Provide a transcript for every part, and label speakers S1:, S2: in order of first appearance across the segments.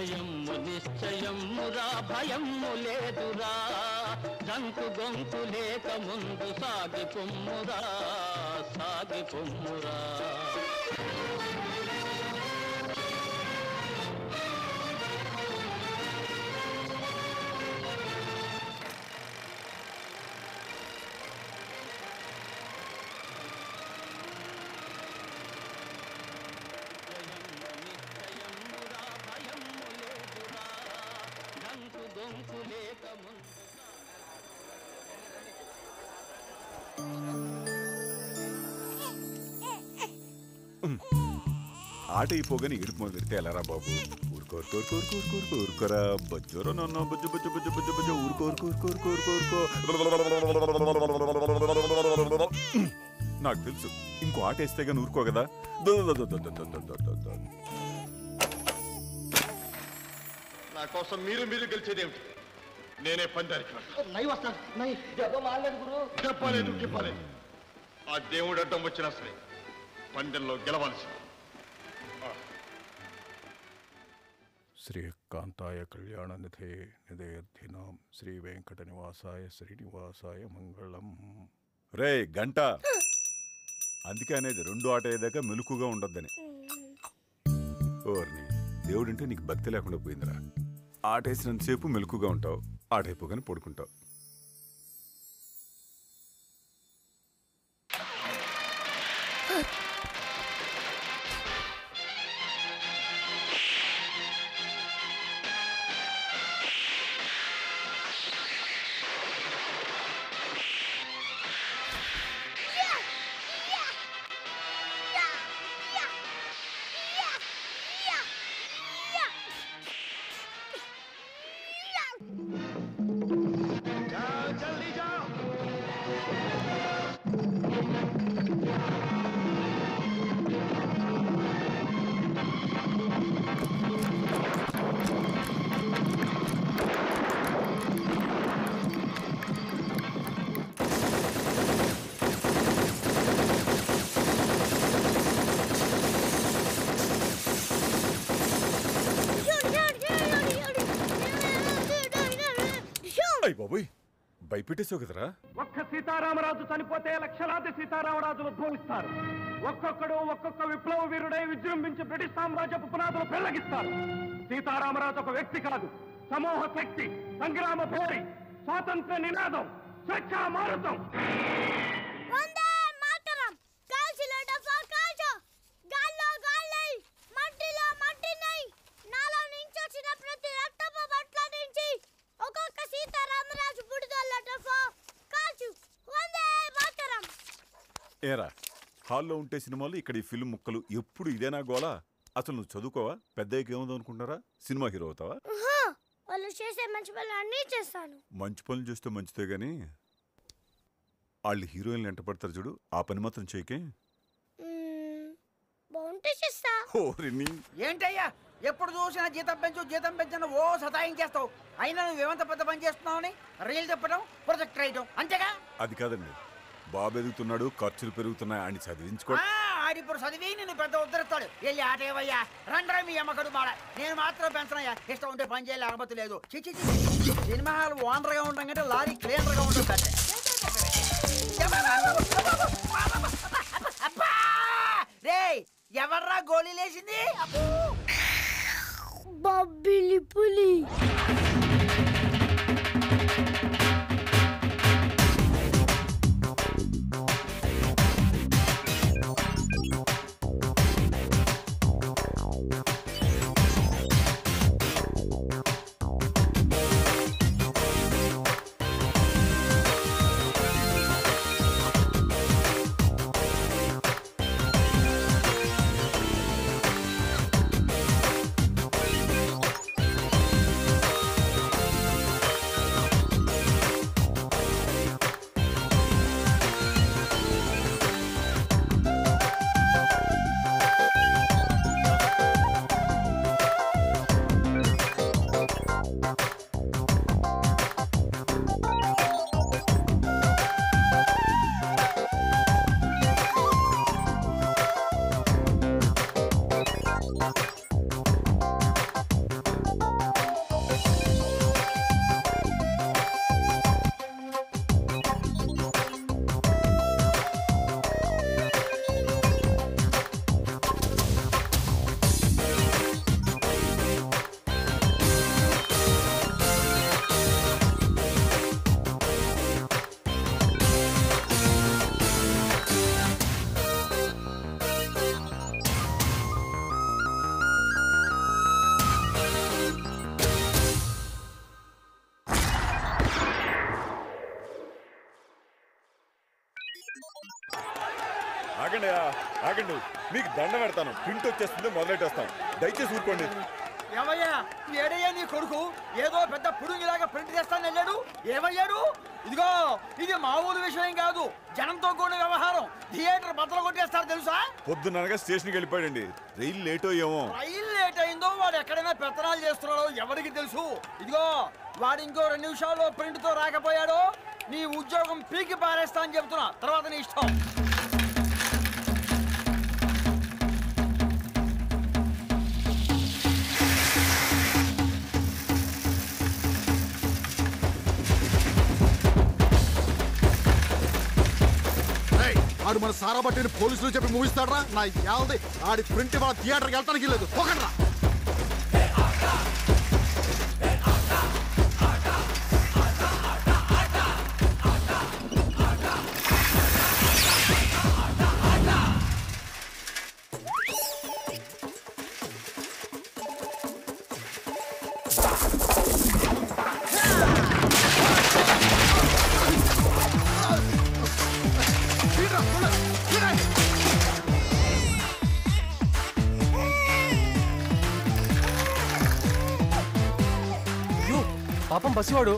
S1: జయము నిశ్చయమురా భయము లేదురా దంకు గొంతు లేక ముందు సాగి పొమ్మురా సాగి పొమ్మురా
S2: ఆట అయిపోగానే ఇడుపు మొదలు పెడితే ఎలారా బాబు ఊరుకోరుకోరుకోరుకోరుకోరుకోరుకోరా బజ్జోరో నన్ను బజ్జు బజ్జు బజ్జు బజ్జు బజ్జు ఊరుకోరుకోరుకోరుకోరుకోరుకో నాకు తెలుసు ఇంకో ఆట వేస్తే కానీ ఊరుకో కదా
S3: నా కోసం మీరు గెలిచేదేమిటి నేనే పందానికి చెప్పలేదు చెప్పలేదు ఆ దేవుడు అడ్డం వచ్చినా సరే పందెంలో గెలవాల్సి
S2: శ్రీకాంతాయ కళ్యాణ నిధే నిధేర్థినాం శ్రీ వెంకట నివాసాయ శ్రీనివాసాయ మంగళం. రే గంట అందుకే అనేది రెండు ఆట అయ్యేదాకా మెలుకుగా ఉండొద్దని. ఓర్ని దేవుడంటే నీకు భక్తి లేకుండా పోయిందిరా. ఆట వేసినంతసేపు మెలుకుగా ఉంటావు, ఆట అయిపోగానే పడుకుంటావు. బాబోయ్ భయపెట్టేసావు కదరా.
S4: ఒక్క సీతారామరాజు చనిపోతే లక్షలాది సీతారామరాజులు ఉద్భవిస్తారు. ఒక్కొక్కడు ఒక్కొక్క విప్లవ వీరుడై విజృంభించి బ్రిటిష్ సామ్రాజ్యపు పునాదులు పెళ్లగిస్తారు. సీతారామరాజు ఒక వ్యక్తి కాదు, సమూహ శక్తి, సంగ్రామ భేరి, స్వాతంత్ర నినాదం, స్వేచ్ఛా మారుతం.
S2: ఏరా హాల్లో ఉంటే సినిమాలు, ఇక్కడ ఈ ఫిల్మ్ ముక్కలు, ఎప్పుడు ఇదేనా గోలా? అసలు నువ్వు చదువుకోవా? పెద్దయ్యకి ఏముందో అనుకుంటారా? సినిమా హీరో అవుతావా?
S5: వాళ్ళు చేసే మంచి పనులు అన్నీ చేస్తాను.
S2: మంచి పనులు చేస్తే మంచిదే గాని వాళ్ళు హీరోయిన్లు ఎంట పడతారు చూడు, ఆ పని మాత్రం చేయకే.
S5: బాగుంటే చేస్తా.
S6: ఏంటయ్యా ఎప్పుడు చూసినా జీతం పెంచను ఓ సతాయించేస్తావు. అయినా నువ్వేమంత పెద్ద పని చేస్తున్నావు? రీల్ చెప్పడం, ప్రొజెక్ట్ రాయడం అంతేగా?
S2: అది కాదండి, బాబు ఎదుగుతున్నాడు, ఖర్చులు పెరుగుతున్నాయి, అని చదివించుకో.
S6: ఆడిప్పుడు చదివి నిన్ను పెద్ద ఉద్ధరిస్తాడు. వెళ్ళి ఆటేవయ్యా, రండ్రా మీ అమ్మకడు మాడ. నేను మాత్రం పెంచనయ్యా, ఇష్టం ఉంటే పని చేయాలి, లేకపోతే లేదు. సినిమా హాల్ ఓనర్ గా ఉండడం కంటే లారీ క్లీనర్ గా ఉంటుంది. రే ఎవర్రా గోళీ లేచింది?
S5: బాబిలి పులి.
S2: ఆగండి, మీకు దండ పెడతాను. ప్రింట్ వచ్చేస్తుంది, మొదలెట్టేస్తాను. దయచేసి ఊరుకోండి.
S6: ఏమయ్యా ఏడయ్యా నీ కొడుకు ఏదో పెద్ద పుడుగులాగా ప్రింట్ చేస్తాను వెళ్ళాడు. ఏమయ్యాడు? ఇదిగో ఇది మామూలు విషయం కాదు, జనంతో కూడిన వ్యవహారం. థియేటర్ బద్దలు కొట్టేస్తారు తెలుసా?
S2: పొద్దున్ననగా స్టేషన్కి వెళ్ళిపోయాడండి. రైలు లేటో ఏమో.
S6: రైలు లేట్ అయిందో వాడు ఎక్కడైనా పెత్తనాలు చేస్తున్నాడో ఎవరికి తెలుసు. ఇదిగో వాడు ఇంకో 2 నిమిషాల్లో ప్రింట్ తో రాకపోయాడో నీ ఉద్యోగం పీకి పారేస్తా అని చెప్తున్నా. తర్వాత నీ ఇష్టం.
S7: ఆడు మన సారా బట్టిని పోలీసులు చెప్పి ముగిస్తాడరా. నా యావది ఆడి ప్రింట్ వాళ్ళ థియేటర్కి వెళ్తానికి లేదు. పోకండ్రా.
S8: పాపం బస్సువాడు.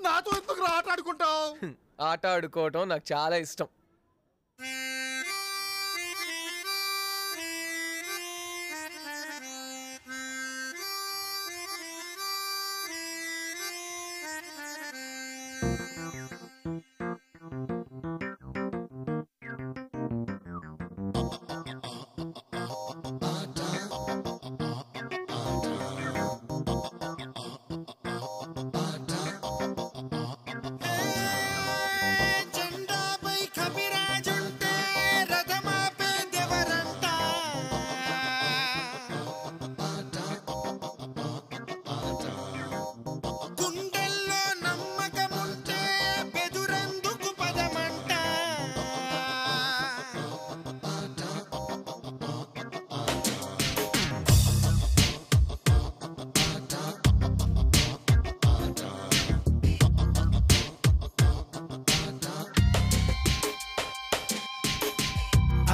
S8: నాతో ఎందుకు ఆట ఆడుకుంటావు? ఆట ఆడుకోవటం నాకు చాలా ఇష్టం.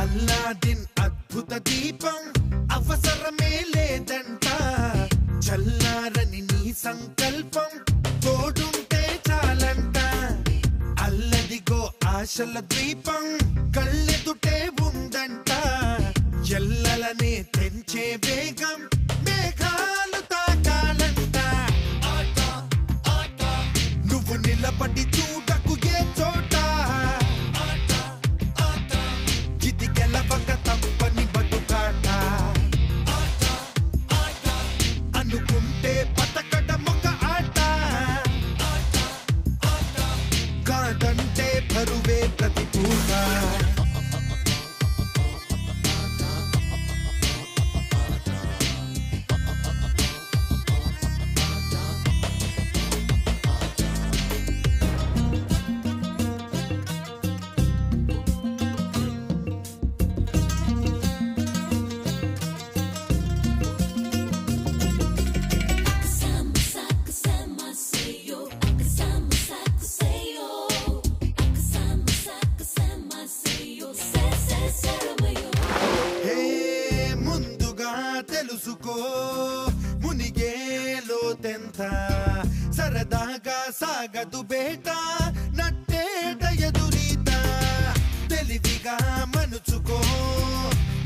S9: అల్లాదిన్ అద్భుత దీపం అవసరమే లేదంట. చల్లారని నీ సంకల్పం తోడుంటే చాలంట. అల్లదిగో ఆశల ద్వీపం కళ్ళెదుటే ఉందంట. ఎల్లలనే తెంచే వేగం మేఘాలు తాకాలంట. నువ్వు నిలబడి చూడకు ఏ చోట. ఇది గెలవక తప్పని బతుకాట. అనుకుంటే బతకడం ఒక ఆట. కాదంటే బరువే ప్రతి పూట. అంతా సరదాగా సాగదు బేట నట్టేట ఎదురీత తెలివిగా మనుచుకో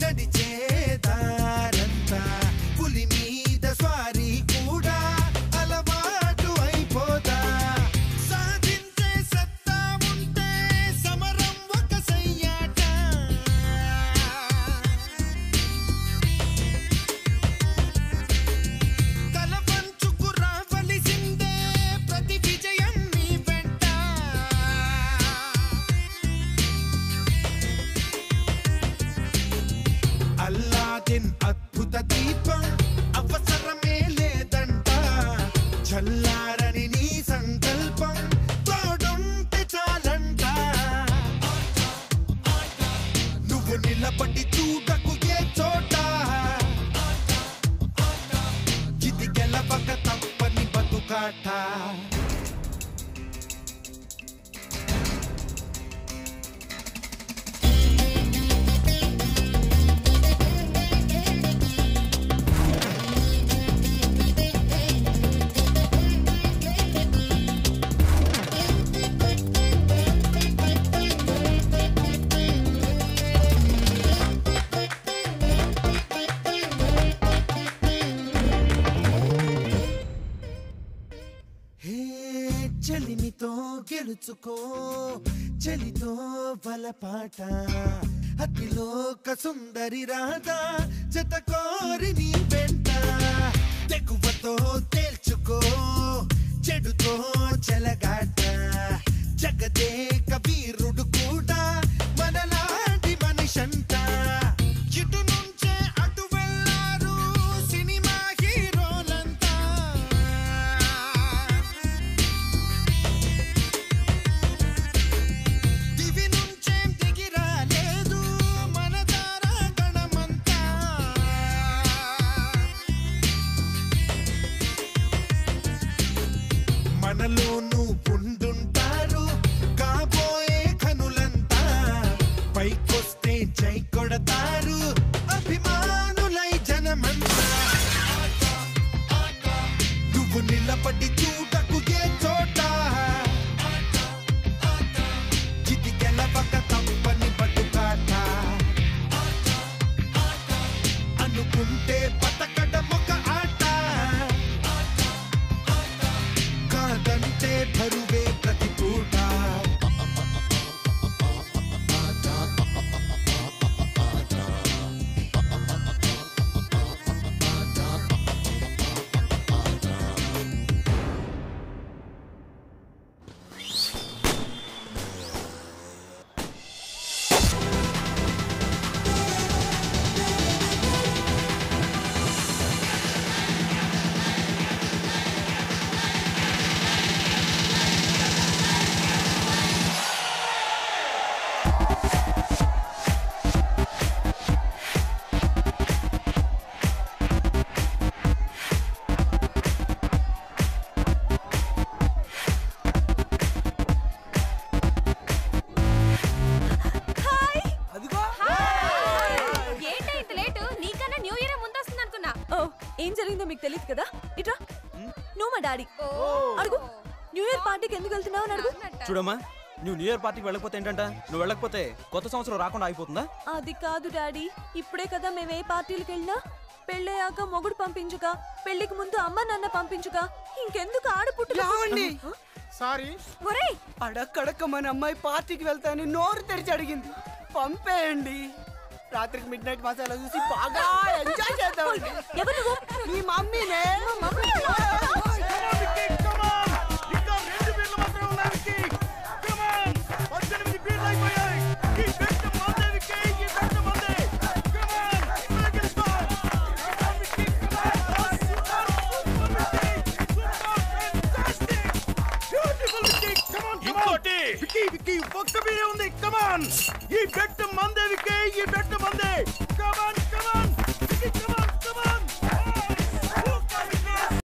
S9: నడిచేదారంతా పులి మీద స్వారీ కూడా అలవాటు అయిపోదా సాధించే సత్తా ఉంటే సమరం ఒక సయ్యాట తల వంచుకు రావలసిందే ప్రతి విజయం నీ వెంట అల్లాదిన్ అద్భుత దీపం అవసరమే లేదంట చల్లారని నీ సంకల్పం తోడుంటే చాలంట నువ్వు నిలబడి చూడకు ఏ చోట ఇది గెలవక తప్పని బతుకాట చెలిమితో గెలుచుకో చెలితో బలపాట అతిలోక సుందరి రాధా జత కోరి నీ వెంట తెగువతో తేల్చుకో చెడుతో చెలగాట జగదేక వీరుడు కూడా మనలాంటి మనిషంట ఇటు నుంచే అటు వెళ్ళారు సినిమా హీరోలంతా దివి నుంచేం దిగిరాలేదు మన తారా గణమంతా మనలోనూ పుండుంటారు కాబోయే కనులంతా పైకొస్తే జై కొడతారు అభిమానులై జనమంతా నువ్వు నిలబడి చూడకు ఏ చోట ఇది గెలవక తప్పని బతుకాట అనుకుంటే బతకడం ఒక ఆట కాదంటే బరువే ప్రతి పూట
S6: అదిగో
S10: ఏంటో ఇంత లేటు నీకన్నా న్యూ ఇయర్ ముందు వస్తుంది అనుకున్నా. ఓ ఏం జరిగిందో మీకు తెలియదు కదా. ఇట్రా నువ్వు మా డాడీ అడుగు. న్యూ ఇయర్ పార్టీకి ఎందుకు వెళ్తున్నావు అని అడుగు.
S11: చూడమ్మా నువ్వు న్యూ ఇయర్ పార్టీకి వెళ్ళకపోతే ఏంటంట, నువ్వు వెళ్ళకపోతే కొత్త సంవత్సరం రాకుండా అయిపోతుందా?
S10: అది కాదు డాడీ, ఇప్పుడే కదా మేము ఏ పార్టీలకు వెళ్ళినా పెళ్ళయ్యాక మొగుడు పంపించుక, పెళ్లికి ముందు అమ్మ నాన్న పంపించుక, ఇంకెందుకు ఆడపుట్టు.
S6: సారీ
S10: ఒరేయ్
S6: అడక్కడక్క మన అమ్మాయి పార్టీకి వెళ్తానని నోరు తెరిచి అడిగింది. పంపేయండి. రాత్రికి మిడ్ నైట్ మసాలా చూసి బాగా ఎంజాయ్ చేద్దాం.
S10: ఎవరు నువ్వు?
S6: మీ మమ్మీనే.
S4: ఇంకోటి విక్కీ ఒక్క మీరే ఉంది. కమాన్ ఈ బెట్ మందే విక్కీ, ఈ బెట్ మందే. కమాన్ కమాన్